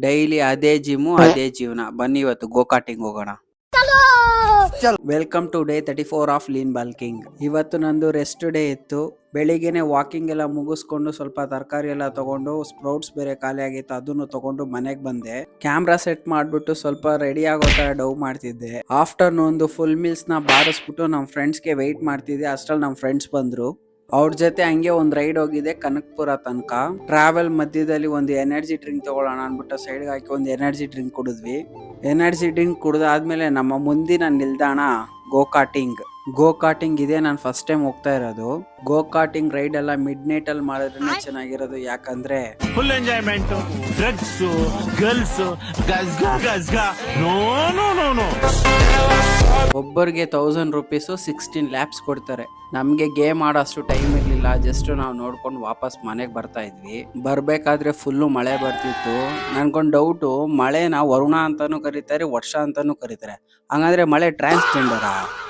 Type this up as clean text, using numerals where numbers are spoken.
Daily ಅದೇ gym ಅದೇ ಜೀವನ. ಬನ್ನಿ ಇವತ್ತು ಗೋಕಾಟಿಂಗ್ ಹೋಗೋಣ. Welcome to day 34 of lean bulking. ಇವತ್ತು ನಂದು ರೆಸ್ಟ್ ಡೇ ಇತ್ತು. ಬೆಳಿಗ್ಗೆನೆ ವಾಕಿಂಗ್ ಎಲ್ಲ ಮುಗಿಸ್ಕೊಂಡು ಸ್ವಲ್ಪ ತರಕಾರಿ ಎಲ್ಲ ತಗೊಂಡು, ಸ್ಪ್ರೌಟ್ಸ್ ಬೇರೆ ಖಾಲಿ ಆಗಿತ್ತು, ಅದನ್ನು ತಗೊಂಡು ಮನೆಗೆ ಬಂದೆ. ಕ್ಯಾಮ್ರಾ ಸೆಟ್ ಮಾಡ್ಬಿಟ್ಟು ಸ್ವಲ್ಪ ರೆಡಿ ಆಗೋ ತರ ಡವ್ ಮಾಡ್ತಿದ್ದೆ. ಆಫ್ಟರ್ನೂನ್ ಫುಲ್ ಮೀಲ್ಸ್ ನ ಬಾರಿಸ್ಬಿಟ್ಟು ನಮ್ಮ ಫ್ರೆಂಡ್ಸ್ಗೆ ವೆಯ್ಟ್ ಮಾಡ್ತಿದ್ದೆ. ಅಷ್ಟ್ರಲ್ಲಿ ನಮ್ಮ ಫ್ರೆಂಡ್ಸ್ ಬಂದ್ರು. ಅವ್ರ ಜೊತೆ ಹಂಗೆ ಒಂದ್ ರೈಡ್ ಹೋಗಿದೆ ಕನಕಪುರ ತನಕ. ಟ್ರಾವೆಲ್ ಮಧ್ಯದಲ್ಲಿ ಒಂದು ಎನರ್ಜಿ ಡ್ರಿಂಕ್ ತಗೊಳ್ಳೋಣ ಅನ್ಬಿಟ್ಟು ಸೈಡ್ಗೆ ಹಾಕಿ ಒಂದು ಎನರ್ಜಿ ಡ್ರಿಂಕ್ ಕುಡಿದ್ವಿ. ಎನರ್ಜಿ ಡ್ರಿಂಕ್ ಕುಡಿದಾದ್ಮೇಲೆ ನಮ್ಮ ಮುಂದಿನ ನಿಲ್ದಾಣ ಗೋಕಾಟಿಂಗ್. ಗೋಕಾಟಿಂಗ್ ಇದೆ, ನಾನು ಫಸ್ಟ್ ಟೈಮ್ ಹೋಗ್ತಾ ಇರೋದು. ಗೋಕಾಟಿಂಗ್ ರೈಡ್ ಎಲ್ಲ ಮಿಡ್ ನೈಟ್ ಅಲ್ಲಿ ಮಾಡಿದ್ರೆ ಚೆನ್ನಾಗಿರೋದು. ಯಾಕಂದ್ರೆ ಫುಲ್ ಎಂಜಾಯ್ಮೆಂಟ್, ಡ್ರಗ್ಸ್, ಗರ್ಲ್ಸ್, ಗಜ್ಗಾ ಗಜ್ಗಾ. No no no no. ಒಬ್ಬರಿಗೆ 1000 ರೂಪೀಸ್ 16 ಲ್ಯಾಪ್ಸ್ ಕೊಡ್ತಾರೆ. ನಮ್ಗೆ ಗೇಮ್ ಆಡೋಷ್ಟು ಟೈಮ್ ಇರ್ಲಿಲ್ಲ. ಜಸ್ಟ್ ನಾವು ನೋಡ್ಕೊಂಡು ವಾಪಸ್ ಮನೆಗೆ ಬರ್ತಾ ಇದ್ವಿ. ಬರ್ಬೇಕಾದ್ರೆ ಫುಲ್ಲು ಮಳೆ ಬರ್ತಿತ್ತು. ನನ್ಗೊಂದು ಡೌಟು, ಮಳೆನ ವರುಣ ಅಂತಾನು ಕರೀತಾರೆ, ವರ್ಷ ಅಂತಾನು ಕರೀತಾರೆ. ಹಂಗಂದ್ರೆ ಮಳೆ ಟ್ರಾನ್ಸ್ಜೆಂಡರಾ?